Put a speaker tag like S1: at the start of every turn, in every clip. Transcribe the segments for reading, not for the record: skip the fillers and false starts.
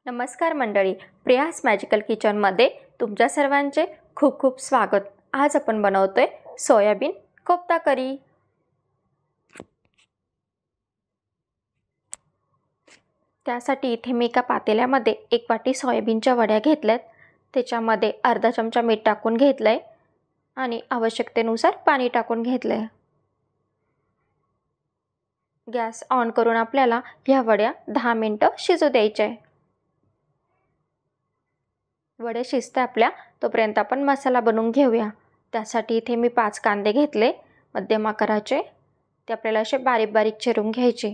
S1: नमस्कार मंडळी, प्रियास मॅजिकल किचनमध्ये तुमच्या सर्वांचे खूप खूप स्वागत। आज आपण बनवतोय सोयाबीन कोफ्ता करी। त्यासाठी इथे मी एका पातेल्यामध्ये 1 वाटी सोयाबीनच्या वड्या घेतल्यात। त्याच्यामध्ये अर्धा चमचा मीठ टाकून घेतलंय आणि आवश्यकतेनुसार पाणी टाकून घेतलंय। गॅस ऑन करून आपल्याला ह्या वड्या 10 मिनिटं शिजू द्यायच्या। वडे शिजते आपल्या तोपर्यंत आपण मसाला बनवून घेऊया। त्यासाठी इथे मी 5 कांदे घेतले मध्यम आकाराचे, ते आपल्याला असे बारीक बारीक चिरून घ्यायचे।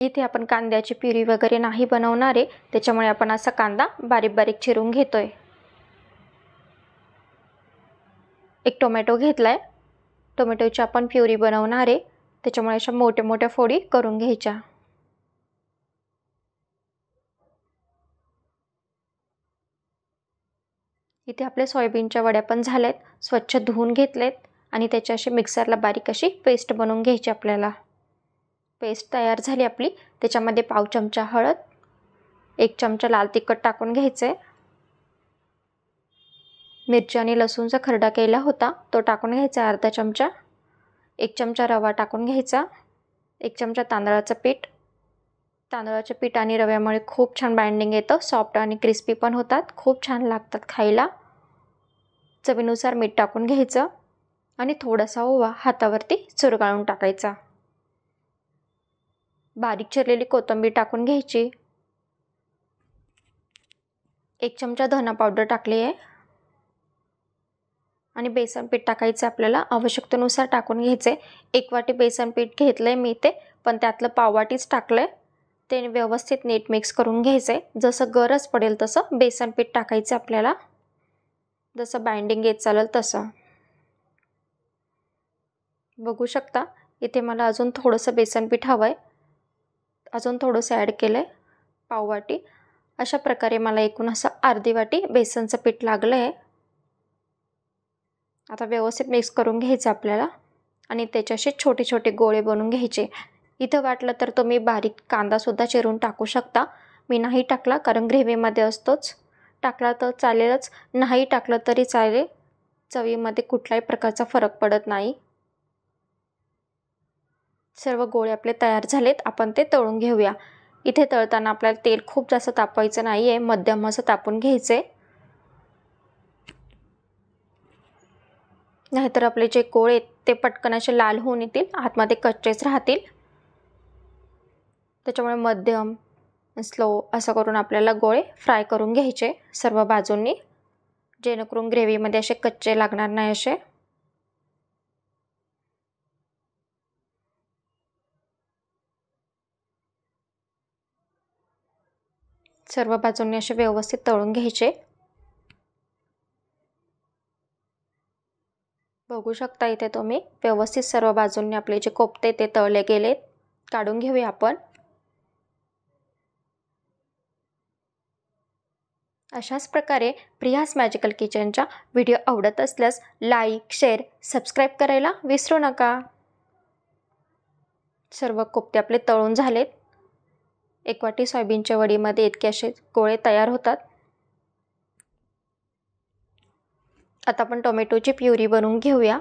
S1: इथे आपण कांद्याची प्युरी वगैरे नाही बनवणार आहे, त्याच्यामुळे आपण असा कांदा बारीक बारीक चिरून घेतोय। एक टोमॅटो घेतलाय, टोमॅटोची आपण प्युरी बनवणार आहे, त्याच्यामुळे अशा मोठ्या मोठ्या फोडी करून घ्यायच्या। इथे आपले सोयाबीनच्या वड्या पण झालेत, स्वच्छ धुवून घेतलेत आणि त्याची अशी मिक्सरला बारीक अशी पेस्ट बनवून घ्यायची आपल्याला। पेस्ट तयार झाली आपली। त्याच्यामध्ये पाव चमचा हळद, 1 चमचा लाल तिखट टाकून घ्यायचे। मिरची आणि लसूणचा खरडा केला होता तो टाकून घ्यायचा अर्धा चमचा। 1 चमचा रवा टाकून घ्यायचा। 1 चमचा तांदळाचं पीठ। तांदळाच्या पीठ आणि रव्यामुळे खूप छान बाइंडिंग येतं, सॉफ्ट आणि क्रिस्पी पण होतात, खूप छान लागतात खायला। चवीनुसार मीठ टाकून घ्यायचं आणि थोडासा ओवा हातावरती चुरगाळून टाकायचा। बारीक चिरलेली कोथिंबीर टाकून घ्यायची। 1 चमचा धना पावडर टाकली आहे आणि बेसन पीठ टाकायचं आपल्याला, आवश्यकतेनुसार टाकून घ्यायचे। 1 वाटी बेसन पीठ घेतलंय मी इथे, पण त्यातलं पाव वाटीच टाकलंय। ते व्यवस्थित नीट मिक्स करून घ्यायचे। जसं गरज पडेल तसं बेसन पीठ टाकायचं आपल्याला, जसं बाइंडिंग येत चालेल तसं। बघू शकता इथे मला अजून थोडंसं बेसन पीठ हवंय, अजून थोडंसं ॲड केलंय पाव वाटी। अशा प्रकारे मला एकूण असं अर्धी वाटी बेसनचं पीठ लागलंय। आता व्यवस्थित मिक्स करून घ्यायचं आपल्याला आणि त्याचे असे छोटे छोटे गोळे बनवून घ्यायचे। इथं वाटलं तर तुम्ही बारीक कांदा सुद्धा चिरून टाकू शकता, मी नाही टाकला कारण ग्रेव्हीमध्ये असतोच। टाकला तर चालेलच, नाही टाकलं तरी चालेल, चवीमध्ये कुठल्याही प्रकारचा फरक पडत नाही। सर्व गोळे आपले तयार झालेत, आपण ते तळून घेऊया। इथे तळताना आपल्याला तेल खूप जास्त तापवायचं नाहीये, मध्यम असं तापून घ्यायचे, नाहीतर आपले जे गोळे ते पटकन असे लाल होऊन येतील, आतमध्ये कच्चेच राहतील। त्याच्यामुळे मध्यम स्लो असं करून आपल्याला गोळे फ्राय करून घ्यायचे सर्व बाजूंनी, जेणेकरून ग्रेव्हीमध्ये असे कच्चे लागणार नाही असे। सर्व बाजूंनी असे व्यवस्थित तळून घ्यायचे। बघू शकता इथे तुम्ही व्यवस्थित सर्व बाजूंनी आपले जे कोफ्ते ते तळले गेलेत। काढून घेऊया आपण। अशाच प्रकारे प्रियास मॅजिकल किचनच्या व्हिडिओ आवडत असल्यास लाईक, शेअर, सबस्क्राईब करायला विसरू नका। सर्व कोफ्ते आपले तळून झालेत। 1 वाटी सोयाबीनच्या वडीमध्ये इतके असे गोळे तयार होतात। आता आपण टोमॅटोची प्युरी बनवून घेऊया।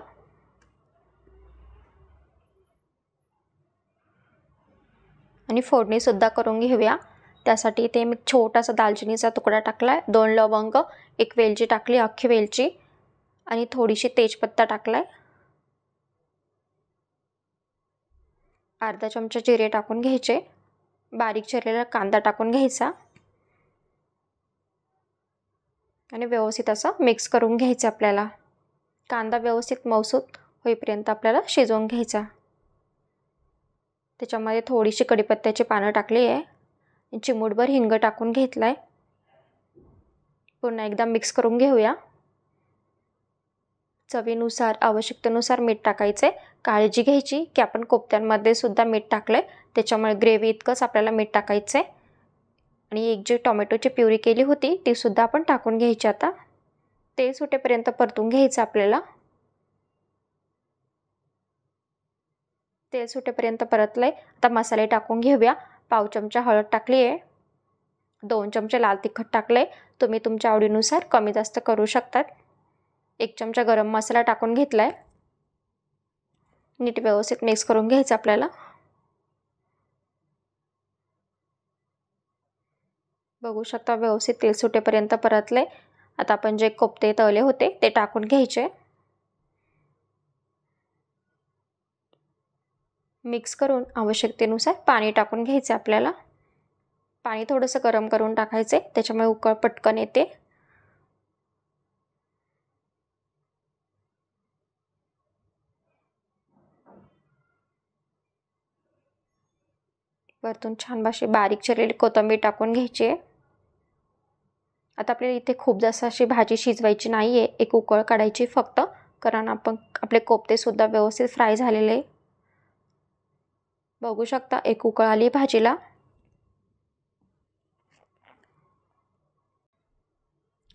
S1: आणि फोडणी सुद्धा करून घेऊया। त्यासाठी इथे मी छोटासा दालचिनीचा तुकडा टाकलाय, 2 लवंग, 1 वेलची टाकली, अख्खी वेलची, आणि थोडीशी तेजपत्ता टाकलाय। अर्धा चमचा जिरे टाकून घ्यायचे। बारीक चिरलेला कांदा टाकून घ्यायचा आणि व्यवस्थित असं मिक्स करून घ्यायचं आपल्याला। कांदा व्यवस्थित मऊसूत होईपर्यंत आपल्याला शिजवून घ्यायचा। त्याच्यामध्ये थोडीशी कढीपत्त्याची पानं टाकली आहे, चिमूटभर हिंग टाकून घेतलाय। पुन्हा एकदा मिक्स करून घेऊया। चवीनुसार, आवश्यकतेनुसार मीठ टाकायचे। काळजी घ्यायची की आपण कोफ्त्यांमध्ये सुद्धा मीठ टाकलंय, त्याच्यामुळे ग्रेव्ही इतकंच आपल्याला मीठ टाकायचंय। आणि एक जी टोमॅटोची प्युरी केली होती ती सुद्धा आपण टाकून घ्यायची। आता तेल सुटेपर्यंत परतून घ्यायचं आपल्याला। तेल सुटेपर्यंत परतलं आहे. आता मसाले टाकून घेऊया. पाव चमचा हळद टाकली आहे. 2 चमचे लाल तिखट टाकलं आहे. तुम्ही तुमच्या आवडीनुसार कमी जास्त करू शकतात. 1 चमचा गरम मसाला टाकून घेतला आहे. नीट व्यवस्थित मिक्स करून घ्यायचं आपल्याला. बघू शकता व्यवस्थित तेल सुटेपर्यंत परतलं आहे. आता आपण जे कोफ्ते तळले होते ते टाकून घ्यायचे. मिक्स करून आवश्यकतेनुसार पाणी टाकून घ्यायचं आपल्याला. पाणी थोडंसं गरम करून टाकायचे, त्याच्यामुळे उकळ पटकन येते. वरतून छान अशी बारीक चिरलेली कोथिंबीर टाकून घ्यायची आहे. आता आपल्याला इथे खूप जास्त अशी भाजी शिजवायची नाही आहे. एक उकळ काढायची फक्त, कारण आपले कोफ्तेसुद्धा व्यवस्थित फ्राय झालेले. बघू शकता एक उकळ आली भाजीला.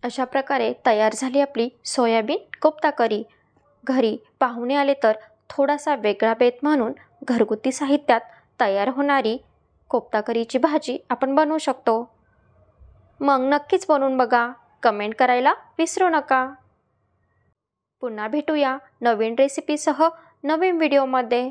S1: अशा प्रकारे तयार झाली आपली सोयाबीन कोफ्ता करी. घरी पाहुणे आले तर थोडासा वेगळा बेत म्हणून घरगुती साहित्यात तयार होणारी कोफ्ता करीची भाजी आपण बनवू शकतो. मग नक्कीच बनवून बघा. कमेंट करायला विसरू नका. पुन्हा भेटूया नवीन रेसिपीसह नवीन व्हिडिओमध्ये.